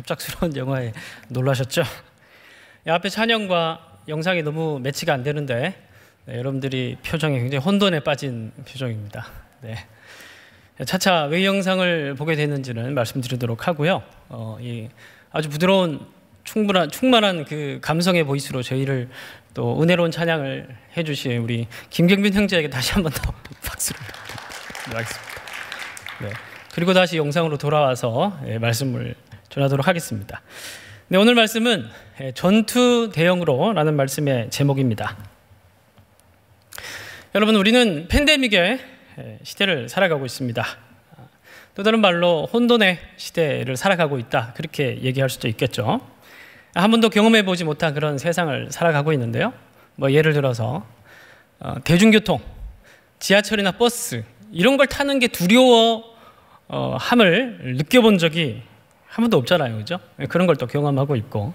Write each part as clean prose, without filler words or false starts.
갑작스러운 영화에 놀라셨죠? 앞에 찬양과 영상이 너무 매치가 안 되는데 여러분들이 표정이 굉장히 혼돈에 빠진 표정입니다. 차차 왜 영상을 보게 됐는지는 말씀드리도록 하고요. 이 아주 부드러운 충만한 그 감성의 보이스로 저희를 또 은혜로운 찬양을 해주신 우리 김경빈 형제에게 다시 한 번 더 박수를 드리겠습니다. 그리고 다시 영상으로 돌아와서 말씀을 전하도록 하겠습니다. 오늘 말씀은 전투 대형으로 라는 말씀의 제목입니다. 여러분, 우리는 팬데믹의 시대를 살아가고 있습니다. 또 다른 말로 혼돈의 시대를 살아가고 있다, 그렇게 얘기할 수도 있겠죠. 한 번도 경험해 보지 못한 그런 세상을 살아가고 있는데요. 예를 들어서 대중교통, 지하철이나 버스 이런 걸 타는 게 두려워함을 느껴본 적이 한 번도 없잖아요, 그죠? 그런 걸 또 경험하고 있고,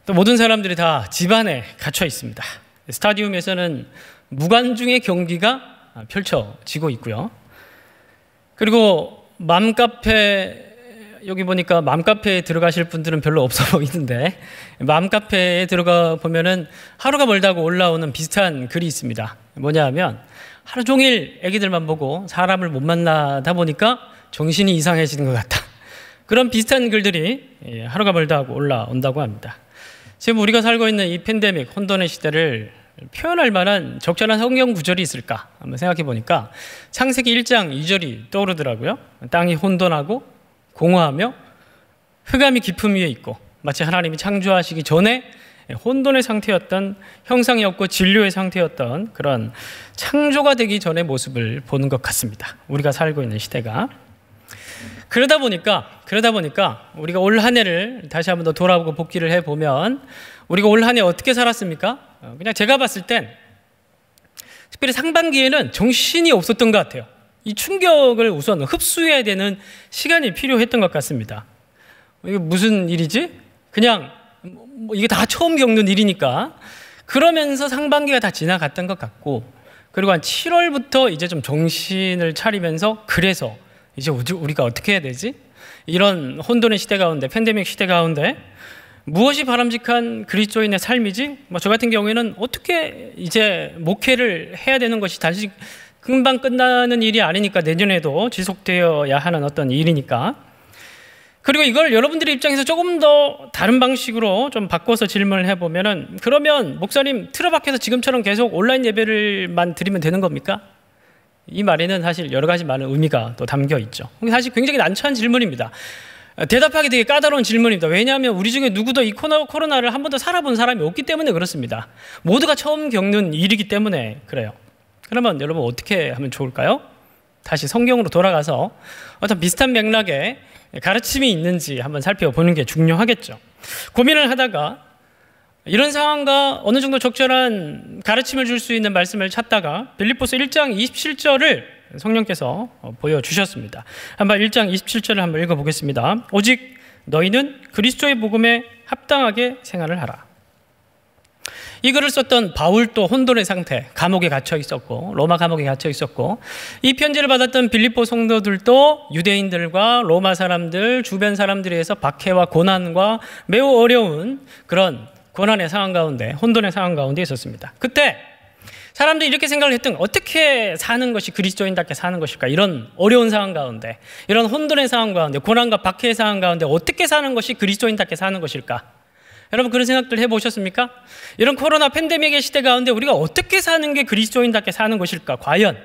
또 모든 사람들이 다 집 안에 갇혀 있습니다. 스타디움에서는 무관중의 경기가 펼쳐지고 있고요. 그리고 맘카페, 여기 보니까 맘카페에 들어가실 분들은 별로 없어 보이는데, 맘카페에 들어가 보면은 하루가 멀다고 올라오는 비슷한 글이 있습니다. 뭐냐 하면 하루 종일 애기들만 보고 사람을 못 만나다 보니까 정신이 이상해지는 것 같다, 그런 비슷한 글들이 하루가 멀다고 올라온다고 합니다. 지금 우리가 살고 있는 이 팬데믹, 혼돈의 시대를 표현할 만한 적절한 성경 구절이 있을까 한번 생각해 보니까 창세기 1장 2절이 떠오르더라고요. 땅이 혼돈하고 공허하며 흑암이 깊음 위에 있고, 마치 하나님이 창조하시기 전에 혼돈의 상태였던, 형상이 없고 진료의 상태였던 그런 창조가 되기 전의 모습을 보는 것 같습니다. 우리가 살고 있는 시대가. 그러다 보니까 우리가 올 한 해를 다시 한번 더 돌아보고 복기를 해보면, 우리가 올 한 해 어떻게 살았습니까? 그냥 제가 봤을 땐 특별히 상반기에는 정신이 없었던 것 같아요. 이 충격을 우선 흡수해야 되는 시간이 필요했던 것 같습니다. 이게 무슨 일이지? 그냥 이게 다 처음 겪는 일이니까. 그러면서 상반기가 다 지나갔던 것 같고, 그리고 한 7월부터 이제 좀 정신을 차리면서, 그래서 이제 우리가 어떻게 해야 되지? 이런 혼돈의 시대 가운데, 팬데믹 시대 가운데 무엇이 바람직한 그리스도인의 삶이지? 저 같은 경우에는 어떻게 이제 목회를 해야 되는 것이 단지 금방 끝나는 일이 아니니까, 내년에도 지속되어야 하는 어떤 일이니까. 그리고 이걸 여러분들의 입장에서 조금 더 다른 방식으로 좀 바꿔서 질문을 해보면은, 그러면 목사님 틀어박혀서 지금처럼 계속 온라인 예배를만 드리면 되는 겁니까? 이 말에는 사실 여러 가지 많은 의미가 또 담겨 있죠. 사실 굉장히 난처한 질문입니다. 대답하기 되게 까다로운 질문입니다. 왜냐하면 우리 중에 누구도 이 코로나를 한 번도 살아본 사람이 없기 때문에 그렇습니다. 모두가 처음 겪는 일이기 때문에 그래요. 그러면 여러분 어떻게 하면 좋을까요? 다시 성경으로 돌아가서 어떤 비슷한 맥락의 가르침이 있는지 한번 살펴보는 게 중요하겠죠. 고민을 하다가 이런 상황과 어느 정도 적절한 가르침을 줄 수 있는 말씀을 찾다가 빌립보서 1장 27절을 성령께서 보여주셨습니다. 한번 1장 27절을 한번 읽어보겠습니다. 오직 너희는 그리스도의 복음에 합당하게 생활을 하라. 이 글을 썼던 바울도 혼돈의 상태, 감옥에 갇혀 있었고, 로마 감옥에 갇혀 있었고, 이 편지를 받았던 빌립보 성도들도 유대인들과 로마 사람들, 주변 사람들에 의해서 박해와 고난과 매우 어려운 그런 고난의 상황 가운데, 혼돈의 상황 가운데 있었습니다. 그때 사람들이 이렇게 생각을 했던, 어떻게 사는 것이 그리스도인답게 사는 것일까? 이런 어려운 상황 가운데, 이런 혼돈의 상황 가운데, 고난과 박해의 상황 가운데 어떻게 사는 것이 그리스도인답게 사는 것일까? 여러분 그런 생각들 해보셨습니까? 이런 코로나 팬데믹의 시대 가운데 우리가 어떻게 사는 게 그리스도인답게 사는 것일까? 과연?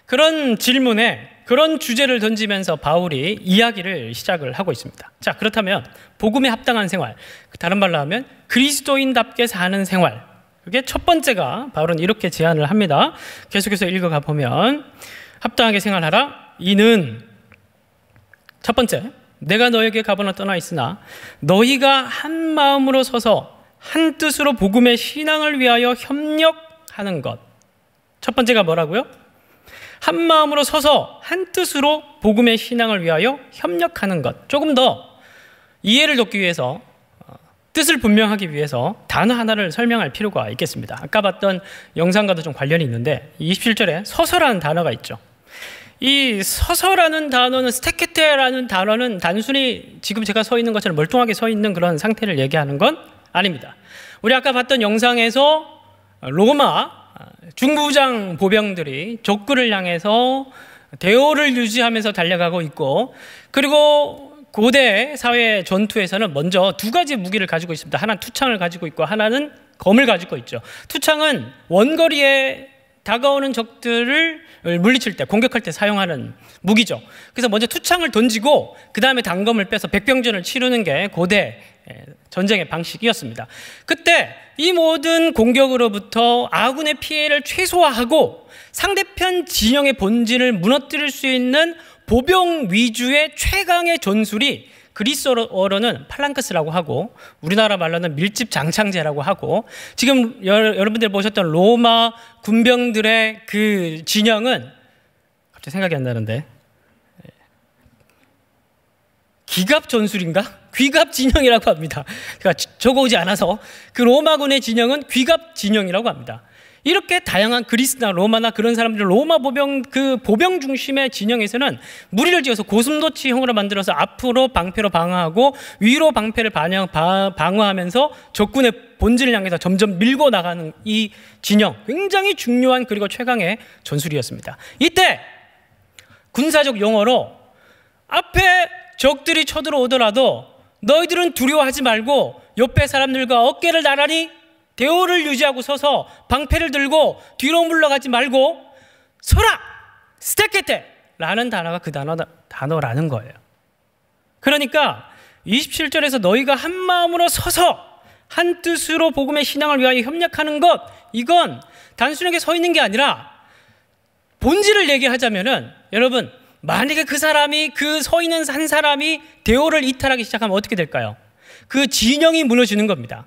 그런 질문에, 그런 주제를 던지면서 바울이 이야기를 시작을 하고 있습니다. 자, 그렇다면 복음에 합당한 생활, 다른 말로 하면 그리스도인답게 사는 생활, 그게 첫 번째가 바울은 이렇게 제안을 합니다. 계속해서 읽어가 보면, 합당하게 생활하라. 이는 첫 번째, 내가 너에게 가보나 떠나 있으나 너희가 한 마음으로 서서 한 뜻으로 복음의 신앙을 위하여 협력하는 것. 첫 번째가 뭐라고요? 한 마음으로 서서 한 뜻으로 복음의 신앙을 위하여 협력하는 것. 조금 더 이해를 돕기 위해서, 뜻을 분명하기 위해서 단어 하나를 설명할 필요가 있겠습니다. 아까 봤던 영상과도 좀 관련이 있는데 27절에 서서라는 단어가 있죠. 이 서서라는 단어는, 스테케테라는 단어는 단순히 지금 제가 서 있는 것처럼 멀뚱하게 서 있는 그런 상태를 얘기하는 건 아닙니다. 우리 아까 봤던 영상에서 로마 중부장 보병들이 적군을 향해서 대오를 유지하면서 달려가고 있고, 그리고 고대 사회 전투에서는 먼저 두 가지 무기를 가지고 있습니다. 하나는 투창을 가지고 있고 하나는 검을 가지고 있죠. 투창은 원거리에 다가오는 적들을 물리칠 때, 공격할 때 사용하는 무기죠. 그래서 먼저 투창을 던지고 그 다음에 단검을 빼서 백병전을 치르는 게 고대 전쟁의 방식이었습니다. 그때 이 모든 공격으로부터 아군의 피해를 최소화하고 상대편 진영의 본진을 무너뜨릴 수 있는 보병 위주의 최강의 전술이 그리스어로는 팔랑크스라고 하고 우리나라 말로는 밀집 장창제라고 하고, 지금 여러분들 보셨던 로마 군병들의 그 진영은 갑자기 생각이 안 나는데, 기갑 전술인가? 귀갑 진영이라고 합니다. 제가 적어오지 않아서 그 로마군의 진영은 귀갑 진영이라고 합니다. 이렇게 다양한 그리스나 로마나 그런 사람들, 로마 보병, 그 보병 중심의 진영에서는 무리를 지어서 고슴도치형으로 만들어서 앞으로 방패로 방어하고 위로 방패를 방어하면서 적군의 본진을 향해서 점점 밀고 나가는 이 진영, 굉장히 중요한 그리고 최강의 전술이었습니다. 이때 군사적 용어로 앞에 적들이 쳐들어오더라도 너희들은 두려워하지 말고 옆에 사람들과 어깨를 나란히 대오를 유지하고 서서 방패를 들고 뒤로 물러가지 말고 서라! 스테케테! 라는 단어가 그 단어라는 거예요. 그러니까 27절에서 너희가 한 마음으로 서서 한 뜻으로 복음의 신앙을 위하여 협력하는 것, 이건 단순하게 서 있는 게 아니라 본질을 얘기하자면은, 여러분, 만약에 그 사람이, 그 서 있는 한 사람이 대오를 이탈하기 시작하면 어떻게 될까요? 그 진영이 무너지는 겁니다.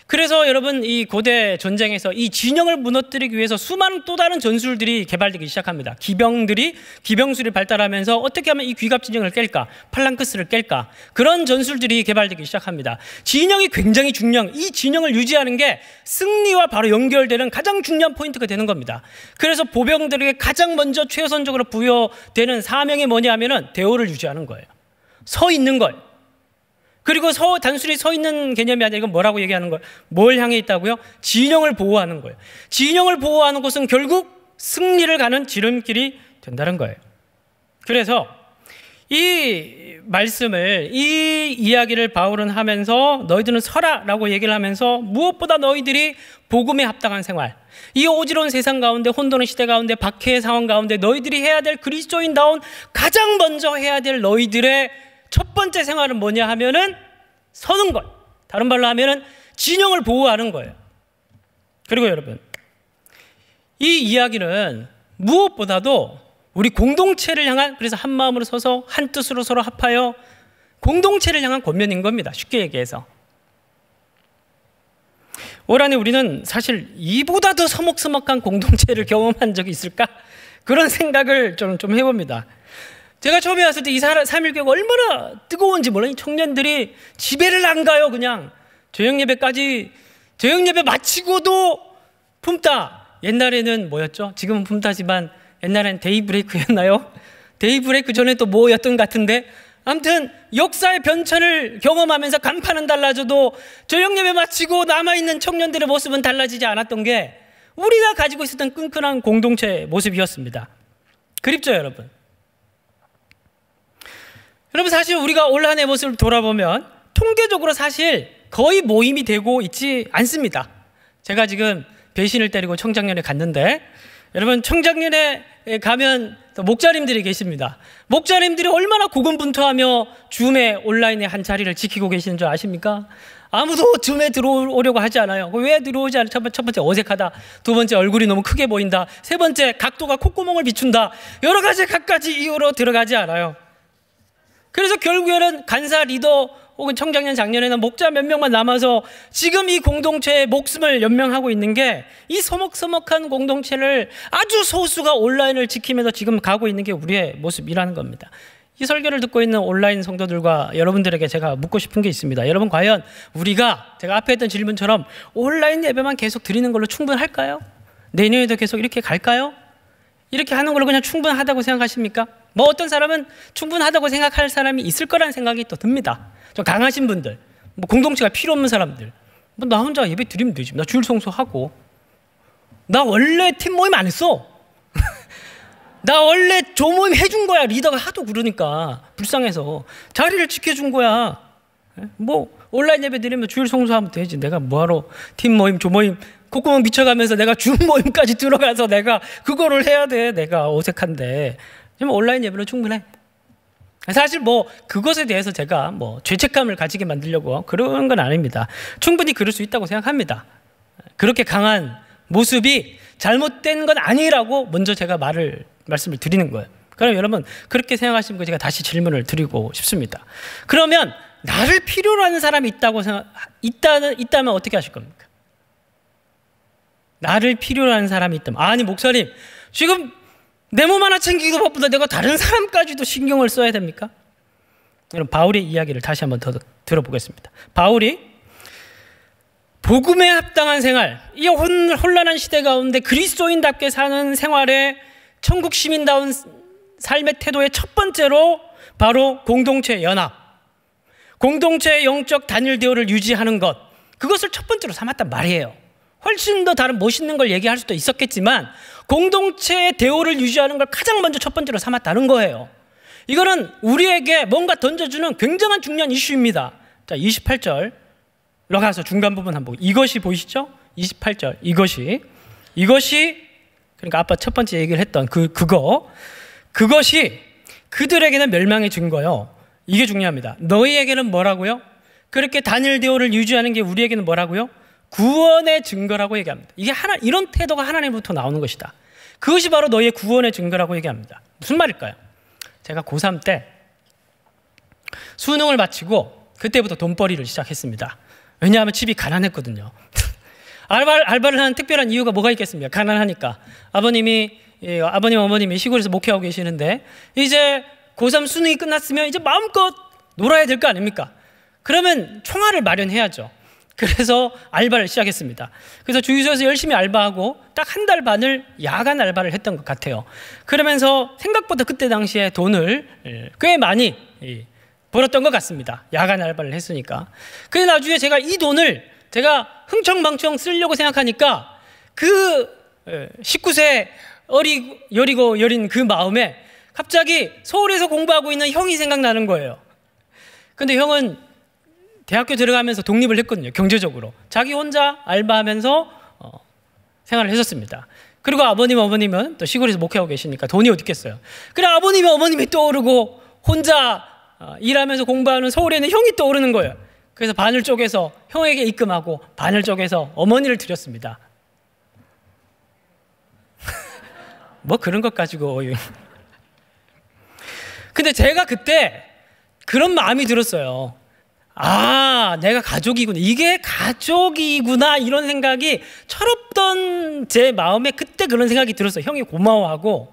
그래서 여러분, 이 고대 전쟁에서 이 진영을 무너뜨리기 위해서 수많은 또 다른 전술들이 개발되기 시작합니다. 기병술이 발달하면서 어떻게 하면 이 귀갑 진영을 깰까, 팔랑크스를 깰까, 그런 전술들이 개발되기 시작합니다. 진영이 굉장히 중요한, 이 진영을 유지하는 게 승리와 바로 연결되는 가장 중요한 포인트가 되는 겁니다. 그래서 보병들에게 가장 먼저 최우선적으로 부여되는 사명이 뭐냐 하면은 대오를 유지하는 거예요. 서 있는 거예요. 그리고 단순히 서 있는 개념이 아니라 이건 뭐라고 얘기하는 거예요? 뭘 향해 있다고요? 진영을 보호하는 거예요. 진영을 보호하는 것은 결국 승리를 가는 지름길이 된다는 거예요. 그래서 이 말씀을, 이 이야기를 바울은 하면서 너희들은 서라라고 얘기를 하면서 무엇보다 너희들이 복음에 합당한 생활, 이 오지러운 세상 가운데, 혼돈의 시대 가운데, 박해의 상황 가운데 너희들이 해야 될 그리스도인다운 가장 먼저 해야 될 너희들의 첫 번째 생활은 뭐냐 하면은 서는 것. 다른 말로 하면은 진영을 보호하는 거예요. 그리고 여러분, 이 이야기는 무엇보다도 우리 공동체를 향한, 그래서 한 마음으로 서서 한 뜻으로 서로 합하여 공동체를 향한 권면인 겁니다. 쉽게 얘기해서. 올 한해 우리는 사실 이보다 더 서먹서먹한 공동체를 경험한 적이 있을까? 그런 생각을 좀 해봅니다. 제가 처음에 왔을 때 이 3.1교회가 얼마나 뜨거운지 몰라요. 이 청년들이 집에를 안 가요. 그냥 저녁예배까지, 저녁예배 마치고도 품다. 옛날에는 뭐였죠? 지금은 품다지만 옛날엔 데이브레이크였나요? 데이브레이크 전에 또 뭐였던 것 같은데, 아무튼 역사의 변천을 경험하면서 간판은 달라져도 저녁예배 마치고 남아있는 청년들의 모습은 달라지지 않았던 게 우리가 가지고 있었던 끈끈한 공동체 모습이었습니다. 그립죠, 여러분? 여러분, 사실 우리가 올 한 해 모습을 돌아보면 통계적으로 사실 거의 모임이 되고 있지 않습니다. 제가 지금 배신을 때리고 청장년에 갔는데, 여러분, 청장년에 가면 목자님들이 계십니다. 목자님들이 얼마나 고군분투하며 줌에 온라인에 한 자리를 지키고 계시는 줄 아십니까? 아무도 줌에 들어오려고 하지 않아요. 왜 들어오지 않아요? 첫 번째 어색하다, 두 번째 얼굴이 너무 크게 보인다, 세 번째 각도가 콧구멍을 비춘다, 여러 가지 갖가지 이유로 들어가지 않아요. 그래서 결국에는 간사 리더 혹은 청장년 장년에는 목자 몇 명만 남아서 지금 이 공동체의 목숨을 연명하고 있는 게, 이 서먹서먹한 공동체를 아주 소수가 온라인을 지키면서 지금 가고 있는 게 우리의 모습이라는 겁니다. 이 설교를 듣고 있는 온라인 성도들과 여러분들에게 제가 묻고 싶은 게 있습니다. 여러분, 과연 우리가 제가 앞에 했던 질문처럼 온라인 예배만 계속 드리는 걸로 충분할까요? 내년에도 계속 이렇게 갈까요? 이렇게 하는 걸로 그냥 충분하다고 생각하십니까? 뭐 어떤 사람은 충분하다고 생각할 사람이 있을 거라는 생각이 또 듭니다. 좀 강하신 분들, 뭐 공동체가 필요 없는 사람들, 뭐 나 혼자 예배 드리면 되지. 나 주일 성수하고. 나 원래 팀 모임 안 했어. 나 원래 조모임 해준 거야. 리더가 하도 그러니까 불쌍해서 자리를 지켜준 거야. 뭐 온라인 예배 드리면 주일 성수하면 되지. 내가 뭐하러 팀 모임, 조모임 콧구멍 미쳐가면서 내가 주 모임까지 들어가서 내가 그거를 해야 돼. 내가 어색한데. 온라인 예배는 충분해. 사실 뭐 그것에 대해서 제가 뭐 죄책감을 가지게 만들려고 그런 건 아닙니다. 충분히 그럴 수 있다고 생각합니다. 그렇게 강한 모습이 잘못된 건 아니라고 먼저 제가 말씀을 드리는 거예요. 그럼 여러분 그렇게 생각하시는 거 제가 다시 질문을 드리고 싶습니다. 그러면 나를 필요로 하는 사람이 있다면 어떻게 하실 겁니까? 나를 필요로 하는 사람이 있다면, 아니 목사님 지금 내 몸 하나 챙기기도 바쁘다 내가 다른 사람까지도 신경을 써야 됩니까? 여러분 바울의 이야기를 다시 한번 더 들어보겠습니다. 바울이 복음에 합당한 생활, 이 혼란한 시대 가운데 그리스도인답게 사는 생활에 천국 시민다운 삶의 태도의 첫 번째로 바로 공동체 연합, 공동체의 영적 단일 대우를 유지하는 것, 그것을 첫 번째로 삼았단 말이에요. 훨씬 더 다른 멋있는 걸 얘기할 수도 있었겠지만 공동체의 대우를 유지하는 걸 가장 먼저 첫 번째로 삼았다는 거예요. 이거는 우리에게 뭔가 던져주는 굉장한 중요한 이슈입니다. 자, 28절 가서 중간 부분 한번 보고, 이것이 보이시죠? 28절 이것이 그러니까 아빠 첫 번째 얘기를 했던 그것이 그들에게는 멸망의 증거요. 이게 중요합니다. 너희에게는 뭐라고요? 그렇게 단일 대우를 유지하는 게 우리에게는 뭐라고요? 구원의 증거라고 얘기합니다. 이게 이런 태도가 하나님부터 나오는 것이다. 그것이 바로 너희의 구원의 증거라고 얘기합니다. 무슨 말일까요? 제가 고3 때 수능을 마치고 그때부터 돈벌이를 시작했습니다. 왜냐하면 집이 가난했거든요. 알바를 하는 특별한 이유가 뭐가 있겠습니까? 가난하니까. 아버님, 어머님이 시골에서 목회하고 계시는데 이제 고3 수능이 끝났으면 이제 마음껏 놀아야 될 거 아닙니까? 그러면 총알을 마련해야죠. 그래서 알바를 시작했습니다. 그래서 주유소에서 열심히 알바하고 딱 한 달 반을 야간 알바를 했던 것 같아요. 그러면서 생각보다 그때 당시에 돈을 꽤 많이 벌었던 것 같습니다. 야간 알바를 했으니까. 근데 나중에 제가 이 돈을 제가 흥청망청 쓰려고 생각하니까 그 19세 여린 그 마음에 갑자기 서울에서 공부하고 있는 형이 생각나는 거예요. 근데 형은 대학교 들어가면서 독립을 했거든요. 경제적으로. 자기 혼자 알바하면서 생활을 했었습니다. 그리고 아버님, 어머님은 또 시골에서 목회하고 계시니까 돈이 어디 있겠어요. 그래 아버님, 어머님이 떠오르고 혼자 일하면서 공부하는 서울에 있는 형이 떠오르는 거예요. 그래서 반을 쪼개서 형에게 입금하고 반을 쪼개서 어머니를 드렸습니다. 뭐 그런 것 가지고. 근데 제가 그때 그런 마음이 들었어요. 아, 내가 가족이구나. 이게 가족이구나. 이런 생각이 철없던 제 마음에 그때 그런 생각이 들었어요. 형이 고마워하고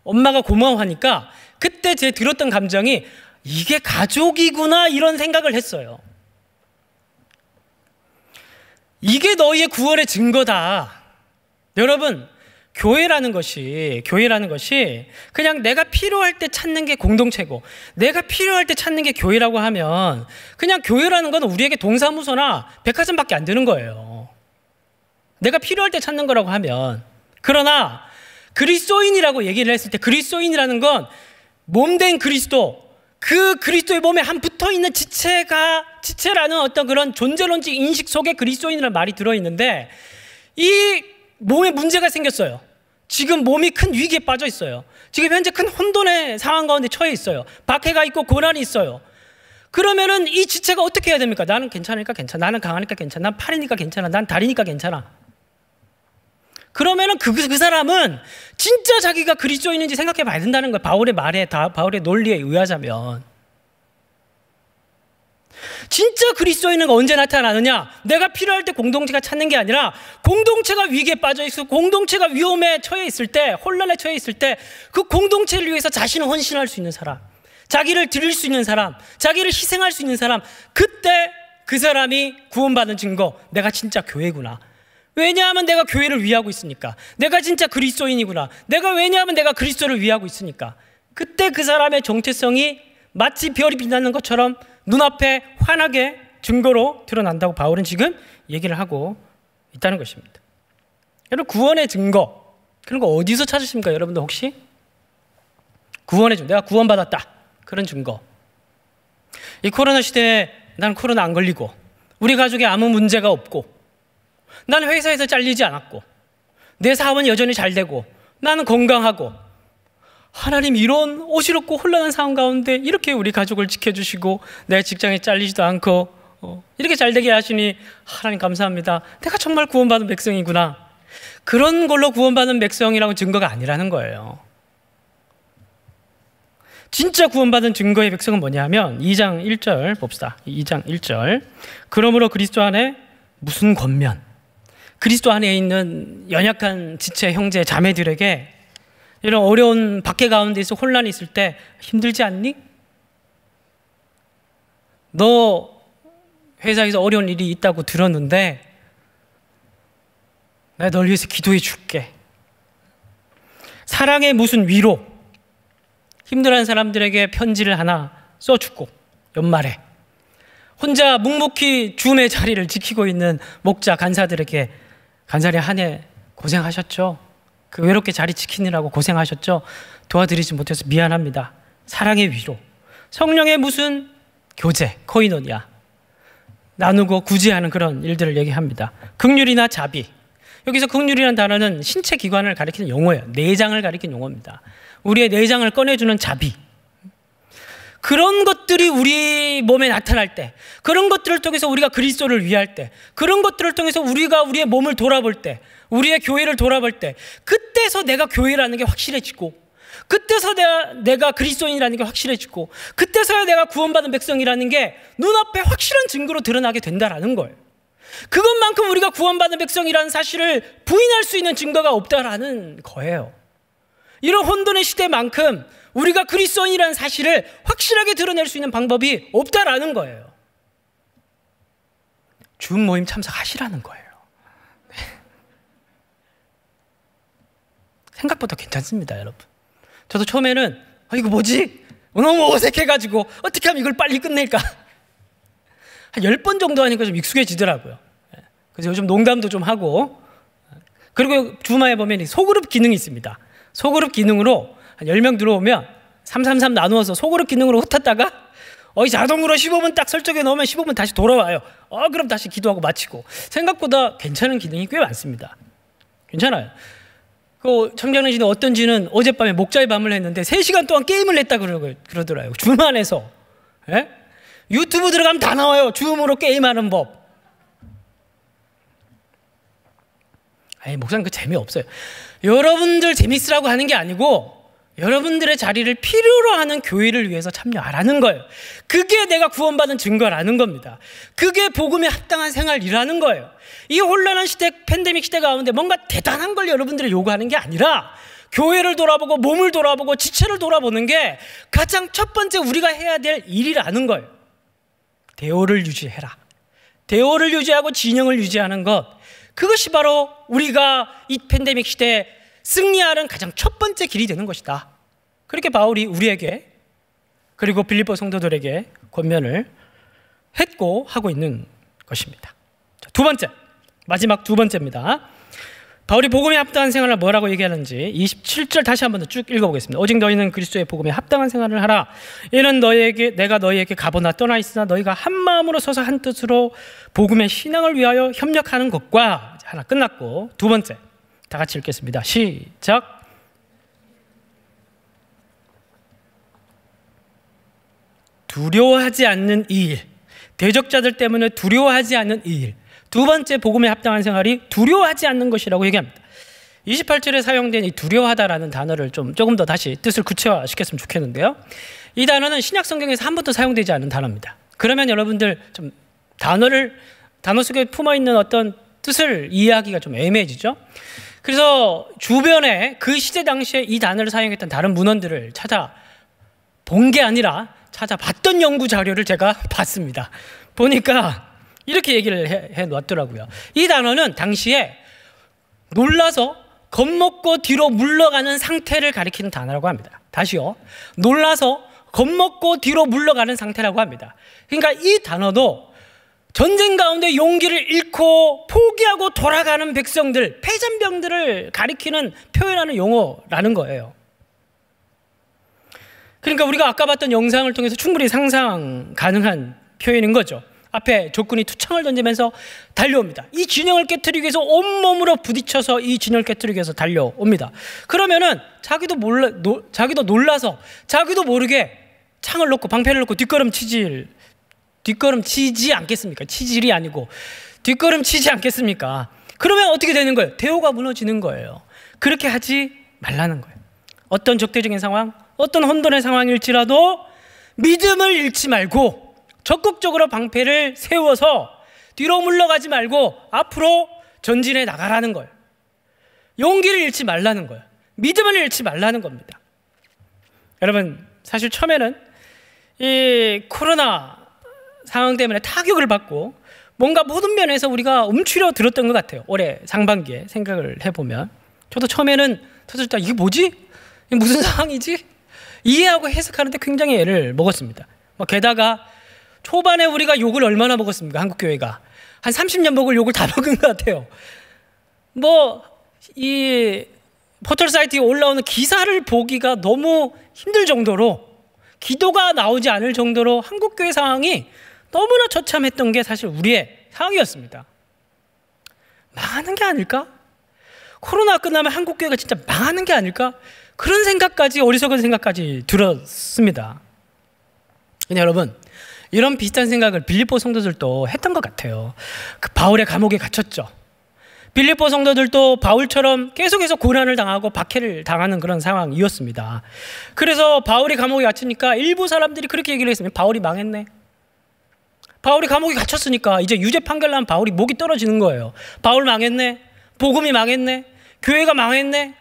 엄마가 고마워하니까 그때 제 들었던 감정이 이게 가족이구나. 이런 생각을 했어요. 이게 너희의 구원의 증거다. 여러분, 교회라는 것이 그냥 내가 필요할 때 찾는 게 공동체고 내가 필요할 때 찾는 게 교회라고 하면 그냥 교회라는 건 우리에게 동사무소나 백화점밖에 안 되는 거예요. 내가 필요할 때 찾는 거라고 하면. 그러나 그리스도인이라고 얘기를 했을 때 그리스도인이라는 건 몸된 그리스도, 그 그리스도의 몸에 한 붙어있는 지체라는 어떤 그런 존재론적 인식 속에 그리스도인이라는 말이 들어있는데 이 몸에 문제가 생겼어요. 지금 몸이 큰 위기에 빠져 있어요. 지금 현재 큰 혼돈의 상황 가운데 처해 있어요. 박해가 있고 고난이 있어요. 그러면은 이 지체가 어떻게 해야 됩니까? 나는 괜찮으니까 괜찮아. 나는 강하니까 괜찮아. 난 팔이니까 괜찮아. 난 다리니까 괜찮아. 그러면은 그 사람은 진짜 자기가 그리스도인인지 생각해 봐야 된다는 거예요. 바울의 논리에 의하자면. 진짜 그리스도인은 언제 나타나느냐? 내가 필요할 때 공동체가 찾는 게 아니라 공동체가 위기에 빠져 있고 공동체가 위험에 처해 있을 때, 혼란에 처해 있을 때 그 공동체를 위해서 자신을 헌신할 수 있는 사람, 자기를 드릴 수 있는 사람, 자기를 희생할 수 있는 사람, 그때 그 사람이 구원받은 증거, 내가 진짜 교회구나. 왜냐하면 내가 교회를 위하고 있으니까. 내가 진짜 그리스도인이구나. 왜냐하면 내가 그리스도를 위하고 있으니까. 그때 그 사람의 정체성이 마치 별이 빛나는 것처럼 눈앞에 환하게 증거로 드러난다고 바울은 지금 얘기를 하고 있다는 것입니다. 여러분, 구원의 증거, 그런 거 어디서 찾으십니까? 여러분들 혹시? 구원의 증거, 내가 구원받았다, 그런 증거. 이 코로나 시대에 난 코로나 안 걸리고, 우리 가족에 아무 문제가 없고, 난 회사에서 잘리지 않았고, 내 사업은 여전히 잘 되고, 나는 건강하고, 하나님 이런 어지럽고 혼란한 상황 가운데 이렇게 우리 가족을 지켜주시고 내 직장에 잘리지도 않고 이렇게 잘 되게 하시니 하나님 감사합니다. 내가 정말 구원받은 백성이구나. 그런 걸로 구원받은 백성이라고 증거가 아니라는 거예요. 진짜 구원받은 증거의 백성은 뭐냐면 2장 1절 봅시다. 2장 1절. 그러므로 그리스도 안에 무슨 권면, 그리스도 안에 있는 연약한 지체 형제 자매들에게 이런 어려운 박해 가운데서 혼란이 있을 때 힘들지 않니? 너 회사에서 어려운 일이 있다고 들었는데 내가 널 위해서 기도해 줄게. 사랑의 무슨 위로, 힘들어하는 사람들에게 편지를 하나 써주고, 연말에 혼자 묵묵히 줌의 자리를 지키고 있는 목자 간사들에게 간사님 한 해 고생하셨죠? 그 외롭게 자리 지키느라고 고생하셨죠? 도와드리지 못해서 미안합니다. 사랑의 위로, 성령의 무슨 교제, 코이노니아, 나누고 구제하는 그런 일들을 얘기합니다. 긍휼이나 자비, 여기서 긍휼이라는 단어는 신체 기관을 가리키는 용어예요. 내장을 가리키는 용어입니다. 우리의 내장을 꺼내주는 자비, 그런 것들이 우리 몸에 나타날 때, 그런 것들을 통해서 우리가 그리스도를 위할 때, 그런 것들을 통해서 우리가 우리의 몸을 돌아볼 때, 우리의 교회를 돌아볼 때, 그때서 내가 교회라는 게 확실해지고, 그때서 내가 그리스도인이라는 게 확실해지고, 그때서야 내가 구원받은 백성이라는 게 눈앞에 확실한 증거로 드러나게 된다라는 거예요. 그것만큼 우리가 구원받은 백성이라는 사실을 부인할 수 있는 증거가 없다라는 거예요. 이런 혼돈의 시대만큼 우리가 그리스도인이라는 사실을 확실하게 드러낼 수 있는 방법이 없다라는 거예요. 줌 모임 참석하시라는 거예요. 네. 생각보다 괜찮습니다, 여러분. 저도 처음에는 이거 뭐지? 너무 어색해가지고 어떻게 하면 이걸 빨리 끝낼까? 한 10번 정도 하니까 좀 익숙해지더라고요. 그래서 요즘 농담도 좀 하고, 그리고 주말에 보면 소그룹 기능이 있습니다. 소그룹 기능으로 한 10명 들어오면 333 나누어서 소그룹 기능으로 흩었다가 자동으로 15분 딱 설정해 놓으면 15분 다시 돌아와요. 그럼 다시 기도하고 마치고. 생각보다 괜찮은 기능이 꽤 많습니다. 괜찮아요. 그 청장님은 어떤지는 어젯밤에 목자의 밤을 했는데 3시간 동안 게임을 했다 그러더라고요. 줌 안에서. 예? 유튜브 들어가면 다 나와요. 줌으로 게임하는 법. 목사님 그 재미없어요. 여러분들 재밌으라고 하는 게 아니고 여러분들의 자리를 필요로 하는 교회를 위해서 참여하라는 거예요. 그게 내가 구원받은 증거라는 겁니다. 그게 복음에 합당한 생활이라는 거예요. 이 혼란한 시대, 팬데믹 시대 가운데 뭔가 대단한 걸 여러분들이 요구하는 게 아니라 교회를 돌아보고 몸을 돌아보고 지체를 돌아보는 게 가장 첫 번째 우리가 해야 될 일이라는 거예요. 대오를 유지해라. 대오를 유지하고 진영을 유지하는 것, 그것이 바로 우리가 이 팬데믹 시대에 승리하는 가장 첫 번째 길이 되는 것이다. 그렇게 바울이 우리에게 그리고 빌립보 성도들에게 권면을 했고 하고 있는 것입니다. 자, 두 번째, 마지막 두 번째입니다. 바울이 복음에 합당한 생활을 뭐라고 얘기하는지 27절 다시 한번 더 쭉 읽어보겠습니다. 오직 너희는 그리스도의 복음에 합당한 생활을 하라. 이는 내가 너희에게 가보나 떠나 있으나 너희가 한 마음으로 서서 한 뜻으로 복음의 신앙을 위하여 협력하는 것과, 하나 끝났고, 두 번째 다 같이 읽겠습니다. 시작. 두려워하지 않는 이 일, 대적자들 때문에 두려워하지 않는 이 일. 두 번째 복음에 합당한 생활이 두려워하지 않는 것이라고 얘기합니다. 28절에 사용된 이 두려워하다라는 단어를 조금 더 다시 뜻을 구체화시켰으면 좋겠는데요. 이 단어는 신약 성경에서 한 번도 사용되지 않은 단어입니다. 그러면 여러분들 좀 단어 속에 품어있는 어떤 뜻을 이해하기가 좀 애매해지죠. 그래서 주변에 그 시대 당시에 이 단어를 사용했던 다른 문헌들을 찾아본 게 아니라 찾아봤던 연구 자료를 제가 봤습니다. 보니까 이렇게 얘기를 해 놓았더라고요. 이 단어는 당시에 놀라서 겁먹고 뒤로 물러가는 상태를 가리키는 단어라고 합니다. 다시요. 놀라서 겁먹고 뒤로 물러가는 상태라고 합니다. 그러니까 이 단어도 전쟁 가운데 용기를 잃고 포기하고 돌아가는 백성들, 패전병들을 가리키는 표현하는 용어라는 거예요. 그러니까 우리가 아까 봤던 영상을 통해서 충분히 상상 가능한 표현인 거죠. 앞에 적군이 투창을 던지면서 달려옵니다. 이 진영을 깨트리기 위해서 온몸으로 부딪혀서 이 진영을 깨트리기 위해서 달려옵니다. 그러면은 자기도 놀라서 자기도 모르게 창을 놓고 방패를 놓고 뒷걸음치지 않겠습니까? 치질이 아니고 뒷걸음치지 않겠습니까? 그러면 어떻게 되는 거예요? 대오가 무너지는 거예요. 그렇게 하지 말라는 거예요. 어떤 적대적인 상황, 어떤 혼돈의 상황일지라도 믿음을 잃지 말고 적극적으로 방패를 세워서 뒤로 물러가지 말고 앞으로 전진해 나가라는 거예요. 용기를 잃지 말라는 거예요. 믿음을 잃지 말라는 겁니다. 여러분, 사실 처음에는 이 코로나 상황 때문에 타격을 받고 뭔가 모든 면에서 우리가 움츠려 들었던 것 같아요. 올해 상반기에 생각을 해보면 저도 처음에는 터질 때 이게 뭐지? 이게 무슨 상황이지? 이해하고 해석하는데 굉장히 애를 먹었습니다. 게다가 초반에 우리가 욕을 얼마나 먹었습니까? 한국교회가 한 30년 먹을 욕을 다 먹은 것 같아요. 이 포털 사이트에 올라오는 기사를 보기가 너무 힘들 정도로, 기도가 나오지 않을 정도로 한국교회 상황이 너무나 처참했던 게 사실 우리의 상황이었습니다. 망하는 게 아닐까? 코로나 끝나면 한국교회가 진짜 망하는 게 아닐까? 그런 생각까지, 어리석은 생각까지 들었습니다. 근데 여러분, 이런 비슷한 생각을 빌립보 성도들도 했던 것 같아요. 그 바울의 감옥에 갇혔죠. 빌립보 성도들도 바울처럼 계속해서 고난을 당하고 박해를 당하는 그런 상황이었습니다. 그래서 바울이 감옥에 갇히니까 일부 사람들이 그렇게 얘기를 했습니다. 바울이 망했네. 바울이 감옥에 갇혔으니까 이제 유죄 판결 나면 바울이 목이 떨어지는 거예요. 바울 망했네. 복음이 망했네. 교회가 망했네.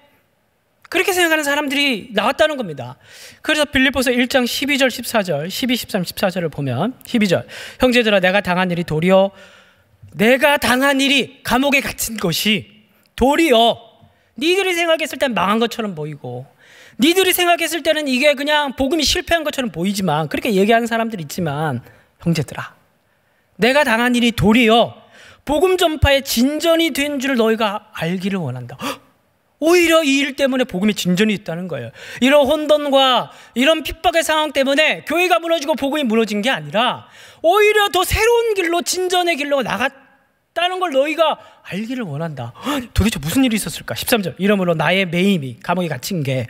그렇게 생각하는 사람들이 나왔다는 겁니다. 그래서 빌립보서 1장 12절 14절 12, 13, 14절을 보면 12절 형제들아 내가 당한 일이 도리어 내가 당한 일이 감옥에 갇힌 것이 도리어 니들이 생각했을 땐 망한 것처럼 보이고 니들이 생각했을 때는 이게 그냥 복음이 실패한 것처럼 보이지만 그렇게 얘기하는 사람들이 있지만 형제들아 내가 당한 일이 도리어 복음 전파의 진전이 된 줄 너희가 알기를 원한다. 오히려 이 일 때문에 복음이 진전이 있다는 거예요. 이런 혼돈과 이런 핍박의 상황 때문에 교회가 무너지고 복음이 무너진 게 아니라 오히려 더 새로운 길로 진전의 길로 나갔다는 걸 너희가 알기를 원한다. 도대체 무슨 일이 있었을까? 13절 이러므로 나의 매임이 감옥에 갇힌 게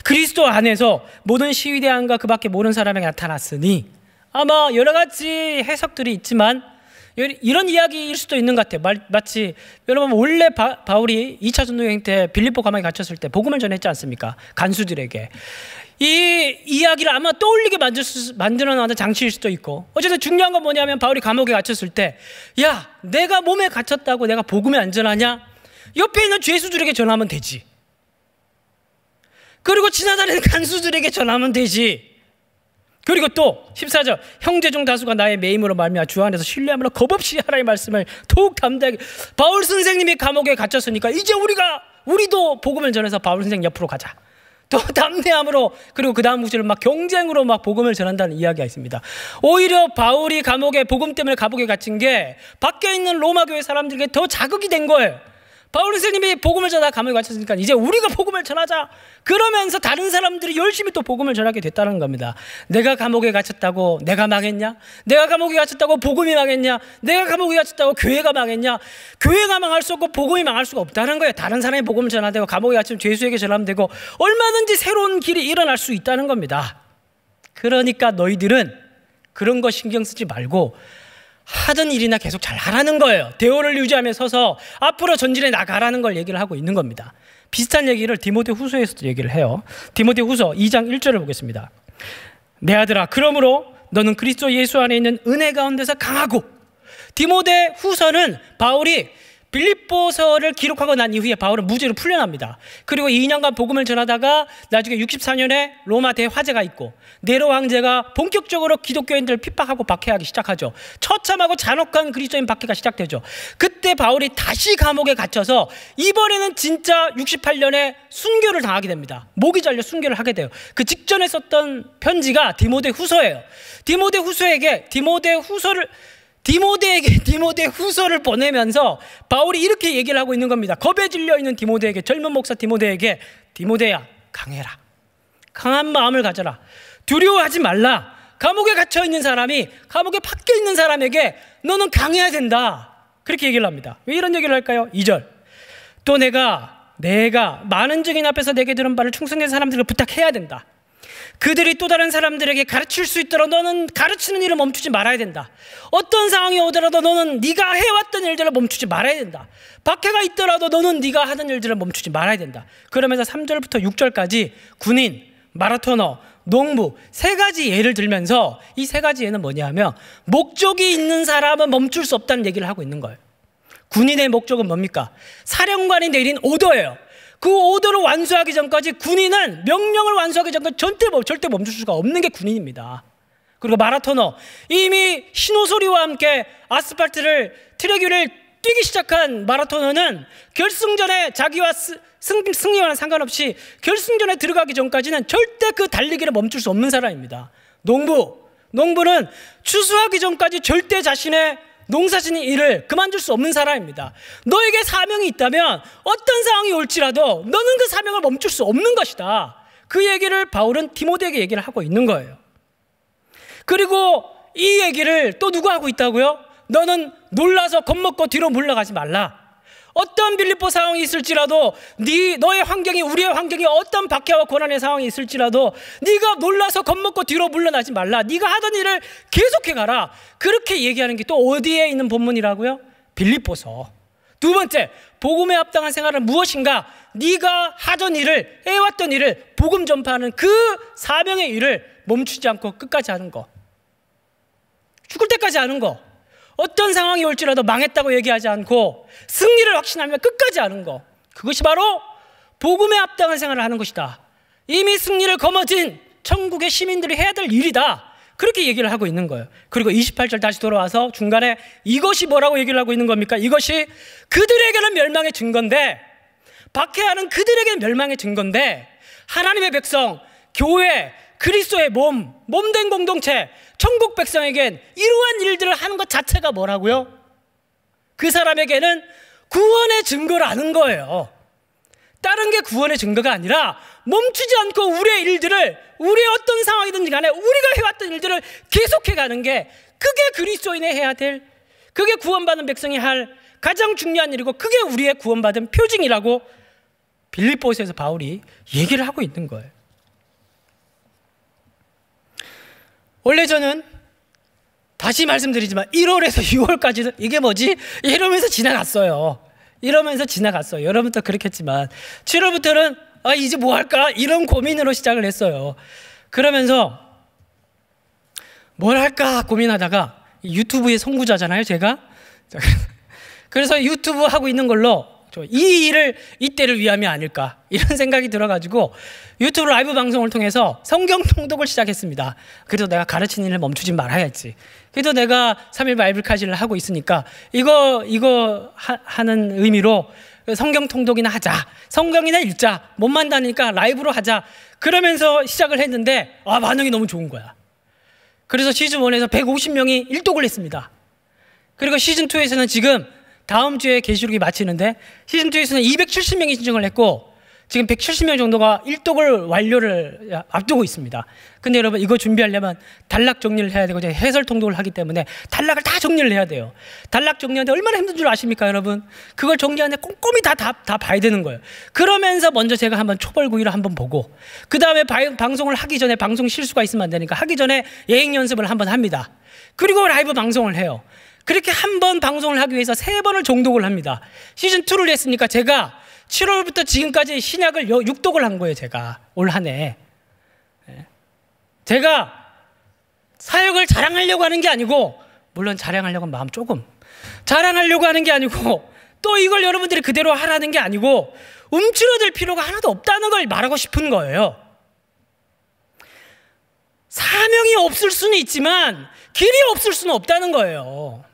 그리스도 안에서 모든 시위대안과 그 밖에 모든 사람에게 나타났으니 아마 여러 가지 해석들이 있지만 이런 이야기일 수도 있는 것 같아요. 마치 여러분 원래 바울이 2차 전도여행 때 빌립보 감옥에 갇혔을 때 복음을 전했지 않습니까? 간수들에게. 이 이야기를 아마 떠올리게 만들어놓은 장치일 수도 있고 어쨌든 중요한 건 뭐냐면 바울이 감옥에 갇혔을 때 야 내가 몸에 갇혔다고 내가 복음에 안 전하냐? 옆에 있는 죄수들에게 전하면 되지. 그리고 지나다니는 간수들에게 전하면 되지. 그리고 또 14절 형제 중 다수가 나의 매임으로 말미암아 주 안에서 신뢰함으로 겁없이 하라의 말씀을 더욱 담대하게 바울 선생님이 감옥에 갇혔으니까 이제 우리도 복음을 전해서 바울 선생님 옆으로 가자. 더 담대함으로 그리고 그 다음 구절은 막 경쟁으로 막 복음을 전한다는 이야기가 있습니다. 오히려 바울이 복음 때문에 감옥에 갇힌 게 밖에 있는 로마 교회 사람들에게 더 자극이 된 거예요. 바울 선생님이 복음을 전하다 감옥에 갇혔으니까 이제 우리가 복음을 전하자. 그러면서 다른 사람들이 열심히 또 복음을 전하게 됐다는 겁니다. 내가 감옥에 갇혔다고 내가 망했냐? 내가 감옥에 갇혔다고 복음이 망했냐? 내가 감옥에 갇혔다고 교회가 망했냐? 교회가 망할 수 없고 복음이 망할 수가 없다는 거예요. 다른 사람이 복음을 전하면 되고 감옥에 갇히면 죄수에게 전하면 되고 얼마든지 새로운 길이 일어날 수 있다는 겁니다. 그러니까 너희들은 그런 거 신경 쓰지 말고 하던 일이나 계속 잘 하라는 거예요. 대오를 유지하며 서서 앞으로 전진해 나가라는 걸 얘기를 하고 있는 겁니다. 비슷한 얘기를 디모데후서에서도 얘기를 해요. 디모데후서 2장 1절을 보겠습니다. 내 아들아 그러므로 너는 그리스도 예수 안에 있는 은혜 가운데서 강하고. 디모데후서는 바울이 빌립보서를 기록하고 난 이후에 바울은 무죄로 풀려납니다. 그리고 2년간 복음을 전하다가 나중에 64년에 로마 대화재가 있고 네로 황제가 본격적으로 기독교인들을 핍박하고 박해하기 시작하죠. 처참하고 잔혹한 그리스도인 박해가 시작되죠. 그때 바울이 다시 감옥에 gat혀서 이번에는 진짜 68년에 순교를 당하게 됩니다. 목이 잘려 순교를 하게 돼요. 그 직전에 썼던 편지가 디모데 후서예요. 디모데 후서를 보내면서 바울이 이렇게 얘기를 하고 있는 겁니다. 겁에 질려 있는 디모데에게, 젊은 목사 디모데에게, 디모데야 강해라. 강한 마음을 가져라. 두려워하지 말라. 감옥에 갇혀 있는 사람이 감옥에 밖에 있는 사람에게 너는 강해야 된다. 그렇게 얘기를 합니다. 왜 이런 얘기를 할까요? 2절. 또 내가 많은 증인 앞에서 내게 들은 바를 충성된 사람들을 부탁해야 된다. 그들이 또 다른 사람들에게 가르칠 수 있도록 너는 가르치는 일을 멈추지 말아야 된다. 어떤 상황이 오더라도 너는 네가 해왔던 일들을 멈추지 말아야 된다. 박해가 있더라도 너는 네가 하던 일들을 멈추지 말아야 된다. 그러면서 3절부터 6절까지 군인, 마라토너, 농부 3가지 예를 들면서 이 3가지 예는 뭐냐면 목적이 있는 사람은 멈출 수 없다는 얘기를 하고 있는 거예요. 군인의 목적은 뭡니까? 사령관이 내린 오더예요. 그 오더를 완수하기 전까지 군인은 명령을 완수하기 전까지 절대 멈출 수가 없는 게 군인입니다. 그리고 마라토너, 이미 신호소리와 함께 아스팔트를 트랙 위를 뛰기 시작한 마라토너는 결승전에 자기와 승리와는 상관없이 결승전에 들어가기 전까지는 절대 그 달리기를 멈출 수 없는 사람입니다. 농부는 추수하기 전까지 절대 자신의 농사짓는 일을 그만둘 수 없는 사람입니다. 너에게 사명이 있다면 어떤 상황이 올지라도 너는 그 사명을 멈출 수 없는 것이다. 그 얘기를 바울은 디모데에게 얘기를 하고 있는 거예요. 그리고 이 얘기를 또 누가 하고 있다고요? 너는 놀라서 겁먹고 뒤로 물러가지 말라. 어떤 빌립보 상황이 있을지라도 너의 환경이, 우리의 환경이 어떤 박해와 고난의 상황이 있을지라도 네가 놀라서 겁먹고 뒤로 물러나지 말라. 네가 하던 일을 계속해 가라. 그렇게 얘기하는 게 또 어디에 있는 본문이라고요? 빌립보서. 2번째, 복음에 합당한 생활은 무엇인가? 네가 하던 일을, 해왔던 일을 복음 전파하는 그 사명의 일을 멈추지 않고 끝까지 하는 거. 죽을 때까지 하는 거. 어떤 상황이 올지라도 망했다고 얘기하지 않고 승리를 확신하며 끝까지 하는 거. 그것이 바로 복음에 합당한 생활을 하는 것이다. 이미 승리를 거머쥔 천국의 시민들이 해야 될 일이다. 그렇게 얘기를 하고 있는 거예요. 그리고 28절 다시 돌아와서 중간에 이것이 뭐라고 얘기를 하고 있는 겁니까? 이것이 그들에게는 멸망의 증거인데, 박해하는 그들에게는 멸망의 증거인데, 하나님의 백성, 교회, 그리스도의 몸된 공동체, 천국 백성에겐 이러한 일들을 하는 것 자체가 뭐라고요? 그 사람에게는 구원의 증거라는 거예요. 다른 게 구원의 증거가 아니라 멈추지 않고 우리의 일들을, 우리의 어떤 상황이든지 간에 우리가 해왔던 일들을 계속해가는 게, 그게 그리스도인이 해야 될, 그게 구원받은 백성이 할 가장 중요한 일이고, 그게 우리의 구원받은 표징이라고 빌립보서에서 바울이 얘기를 하고 있는 거예요. 원래 저는 다시 말씀드리지만 1월에서 6월까지는 이게 뭐지? 이러면서 지나갔어요. 여러분도 그렇겠지만 7월부터는 이제 뭐 할까? 이런 고민으로 시작을 했어요. 그러면서 뭘 할까 고민하다가 유튜브의 선구자잖아요, 제가. 그래서 유튜브 하고 있는 걸로 이 일을 이때를 위함이 아닐까 이런 생각이 들어가지고 유튜브 라이브 방송을 통해서 성경 통독을 시작했습니다. 그래서 내가 가르치는 일을 멈추지 말아야지. 그래도 내가 3일 바이블 카지를 하고 있으니까 이거 하는 의미로 성경 통독이나 하자. 성경이나 읽자. 못 만다니까 라이브로 하자. 그러면서 시작을 했는데 반응이 너무 좋은 거야. 그래서 시즌1에서 150명이 일독을 했습니다. 그리고 시즌2에서는 지금 다음 주에 계시록이 마치는데 시즌2에서는 270명이 신청을 했고 지금 170명 정도가 일독을 완료를 앞두고 있습니다. 근데 여러분 이거 준비하려면 단락 정리를 해야 되고 해설 통독을 하기 때문에 단락을 다 정리를 해야 돼요. 단락 정리하는데 얼마나 힘든 줄 아십니까 여러분? 그걸 정리하는데 꼼꼼히 다 봐야 되는 거예요. 그러면서 먼저 제가 한번 초벌구이를 한번 보고 그 다음에 방송을 하기 전에 방송 실수가 있으면 안 되니까 하기 전에 예행 연습을 한번 합니다. 그리고 라이브 방송을 해요. 그렇게 한 번 방송을 하기 위해서 3번을 정독을 합니다. 시즌2를 했으니까 제가 7월부터 지금까지 신약을 6독을 한 거예요. 제가 올 한 해. 제가 사역을 자랑하려고 하는 게 아니고, 물론 자랑하려고 하는 마음 조금, 자랑하려고 하는 게 아니고 또 이걸 여러분들이 그대로 하라는 게 아니고 움츠러들 필요가 하나도 없다는 걸 말하고 싶은 거예요. 사명이 없을 수는 있지만 길이 없을 수는 없다는 거예요.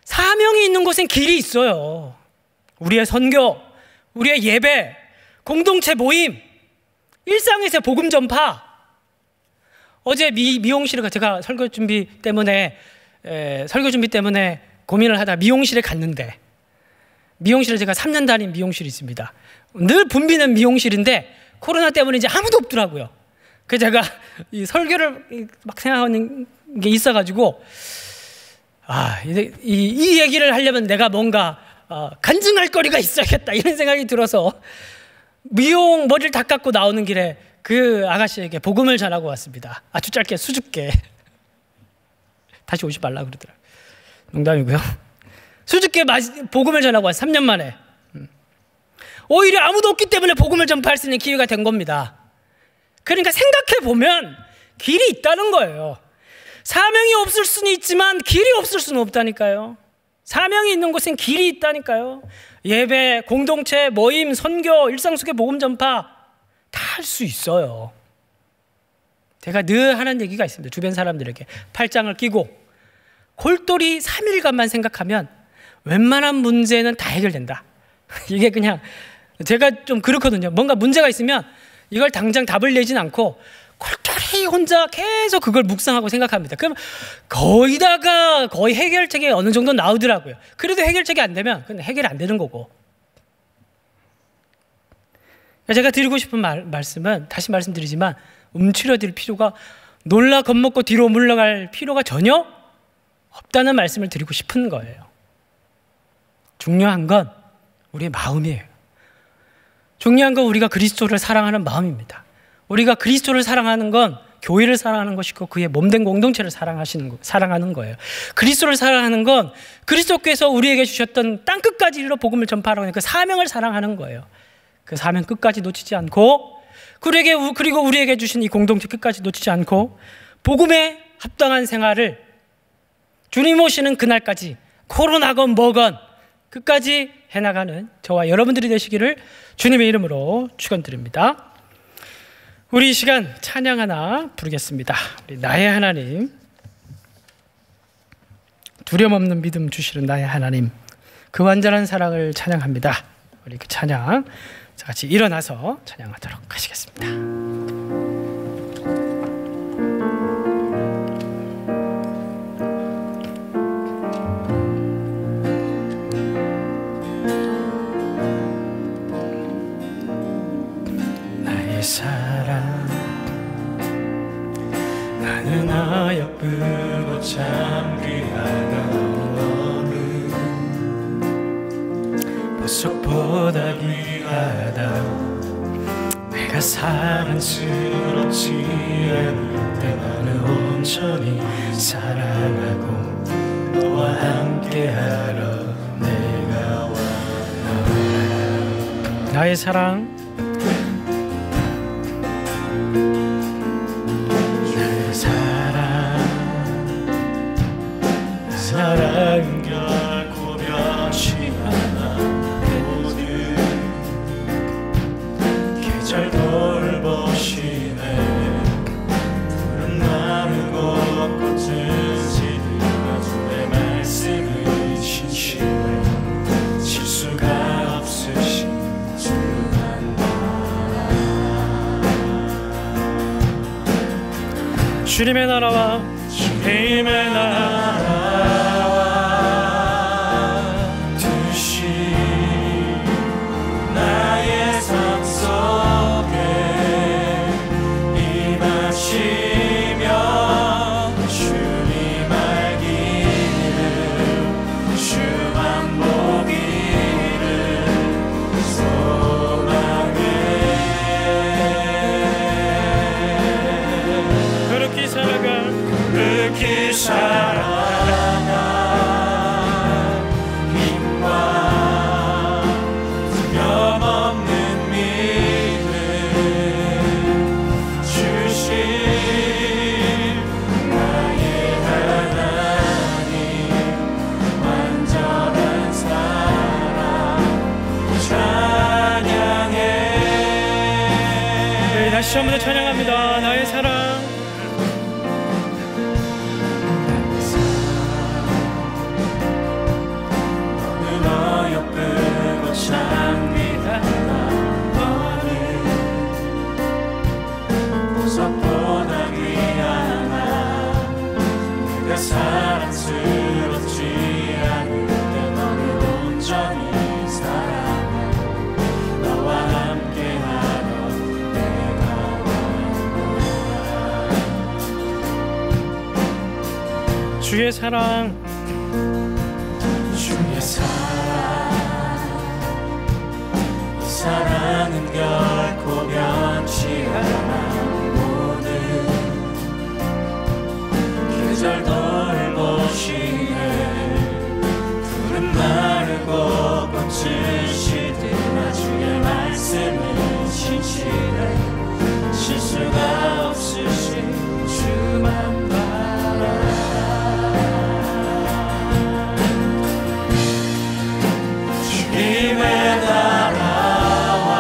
사명이 있는 곳엔 길이 있어요. 우리의 선교, 우리의 예배, 공동체 모임, 일상에서 복음 전파. 어제 미용실에 제가 설교 준비 때문에 고민을 하다 미용실에 갔는데, 미용실에 제가 3년 다닌 미용실이 있습니다. 늘 붐비는 미용실인데 코로나 때문에 이제 아무도 없더라고요. 그래서 제가 이 설교를 막 생각하는 게 있어가지고 이 얘기를 하려면 내가 뭔가 간증할 거리가 있어야겠다 이런 생각이 들어서 미용 머리를 다 깎고 나오는 길에 그 아가씨에게 복음을 전하고 왔습니다. 아주 짧게 수줍게. 다시 오지 말라 그러더라고요. 농담이고요. 수줍게 복음을 전하고 왔어요. 3년 만에. 오히려 아무도 없기 때문에 복음을 전파할 수 있는 기회가 된 겁니다. 그러니까 생각해 보면 길이 있다는 거예요. 사명이 없을 수는 있지만 길이 없을 수는 없다니까요. 사명이 있는 곳엔 길이 있다니까요. 예배, 공동체, 모임, 선교, 일상 속의 복음 전파 다 할 수 있어요. 제가 늘 하는 얘기가 있습니다. 주변 사람들에게 팔짱을 끼고 골똘히 3일간만 생각하면 웬만한 문제는 다 해결된다. 이게 그냥 제가 좀 그렇거든요. 뭔가 문제가 있으면 이걸 당장 답을 내진 않고 골똘히 혼자 계속 그걸 묵상하고 생각합니다. 그럼 거의 해결책이 어느 정도 나오더라고요. 그래도 해결책이 안 되면 그건 해결이 안 되는 거고. 제가 드리고 싶은 말씀은 다시 말씀드리지만 움츠러들 필요가, 놀라 겁먹고 뒤로 물러갈 필요가 전혀 없다는 말씀을 드리고 싶은 거예요. 중요한 건 우리의 마음이에요. 중요한 건 우리가 그리스도를 사랑하는 마음입니다. 우리가 그리스도를 사랑하는 건 교회를 사랑하는 것이고 그의 몸된 공동체를 사랑하는 거예요. 그리스도를 사랑하는 건 그리스도께서 우리에게 주셨던 땅끝까지 이르러 복음을 전파하라고 하는 그 사명을 사랑하는 거예요. 그 사명 끝까지 놓치지 않고 그리고 우리에게 주신 이 공동체 끝까지 놓치지 않고 복음에 합당한 생활을 주님 오시는 그날까지 코로나건 뭐건 끝까지 해나가는 저와 여러분들이 되시기를 주님의 이름으로 축원드립니다. 우리 이 시간 찬양 하나 부르겠습니다. 우리 나의 하나님, 두려움 없는 믿음 주시는 나의 하나님, 그 완전한 사랑을 찬양합니다. 우리 그 찬양 같이 일어나서 찬양하도록 하시겠습니다. 나의 사랑, 나는 어여쁘고 참 귀하던 보석보다 귀하다. 내가 사랑스럽지 않을 때 나는 온전히 사랑하고 너와 함께하러 내가 원하노라. 나의 사랑, 나의 사랑은 결코 변치 않아. 잘 돌보시네. 푸른 나무고 꽃은 지르가 주의 말씀을 진실해. 실수가 없으신 주만 나라. 주님의 나라와 주님의 나라와 뜻이 나의 삶 속에 임하시며 주님 알기를 주만 보기를 소망해. 그렇게 살아가 찬양합니다. 나의 사랑. 너는 어여쁘고 창피한 너는 보석보다 귀하나 내가 사랑스럽지 않은데 너를 온전히 사랑해 너와 함께하던 내가 원하노라. 주의 사랑. 주의 사랑 이 사랑은 결코 변치 않아 모든 계절 돌보시네 푸른 마르고 꽃을 시드나 주의 말씀은 신실해 실수가 없으신 주만 바라라. 주님의 나라와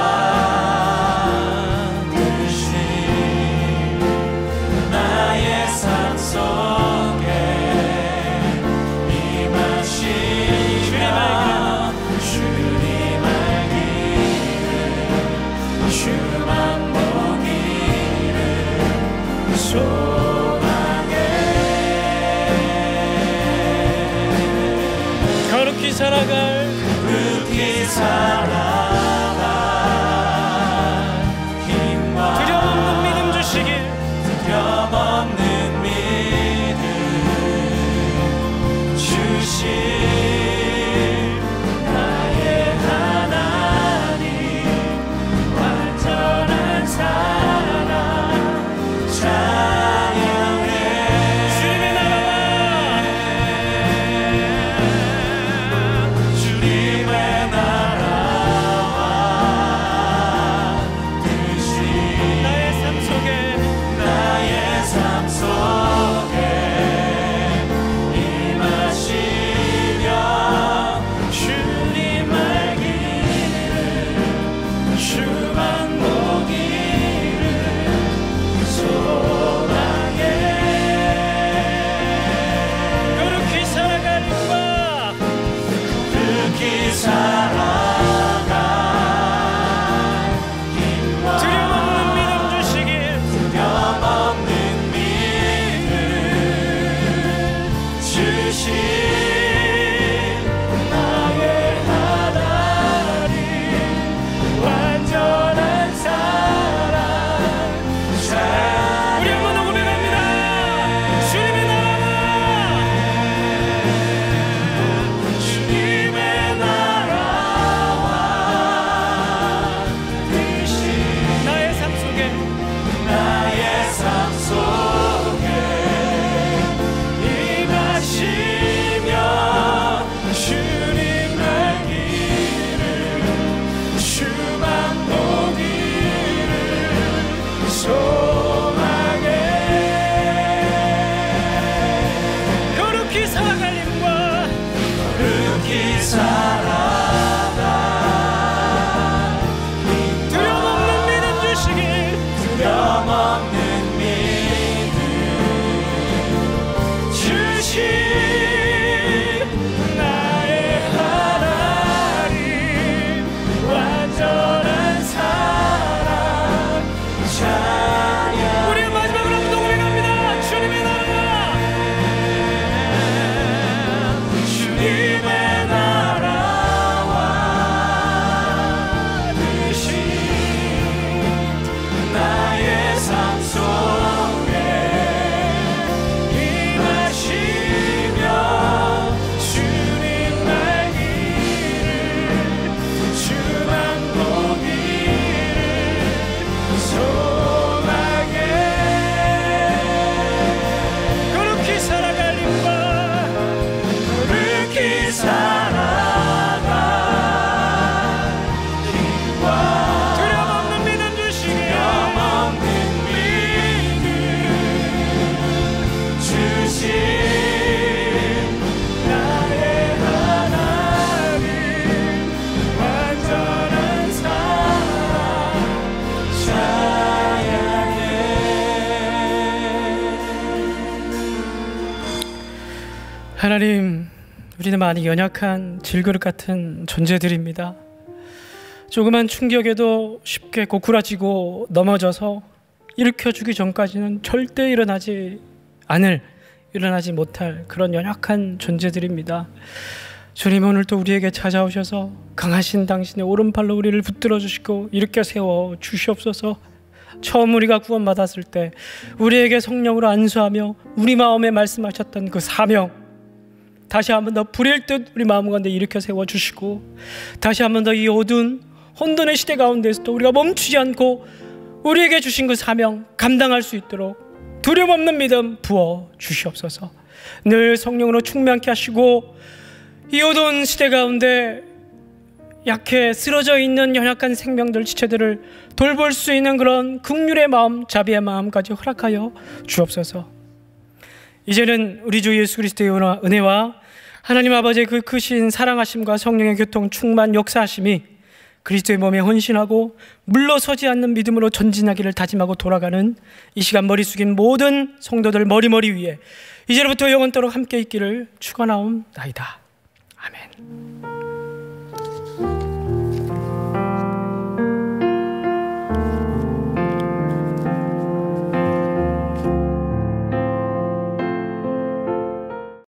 하나님, 우리는 많이 연약한 질그릇 같은 존재들입니다. 조그만 충격에도 쉽게 고꾸라지고 넘어져서 일으켜주기 전까지는 절대 일어나지 못할 그런 연약한 존재들입니다. 주님, 오늘 또 우리에게 찾아오셔서 강하신 당신의 오른팔로 우리를 붙들어 주시고 일으켜 세워 주시옵소서. 처음 우리가 구원받았을 때 우리에게 성령으로 안수하며 우리 마음에 말씀하셨던 그 사명, 다시 한 번 더 불일 듯 우리 마음 가운데 일으켜 세워 주시고, 다시 한 번 더 이 어두운 혼돈의 시대 가운데서도 우리가 멈추지 않고 우리에게 주신 그 사명 감당할 수 있도록 두려움 없는 믿음 부어 주시옵소서. 늘 성령으로 충만케 하시고 이 어두운 시대 가운데 약해 쓰러져 있는 연약한 생명들, 지체들을 돌볼 수 있는 그런 긍휼의 마음, 자비의 마음까지 허락하여 주옵소서. 이제는 우리 주 예수 그리스도의 은혜와 하나님 아버지의 그 크신 사랑하심과 성령의 교통 충만 역사하심이 그리스도의 몸에 헌신하고 물러서지 않는 믿음으로 전진하기를 다짐하고 돌아가는 이 시간 머리 숙인 모든 성도들 머리 위에 이제로부터 영원토록 함께 있기를 축원하옵나이다. 아멘.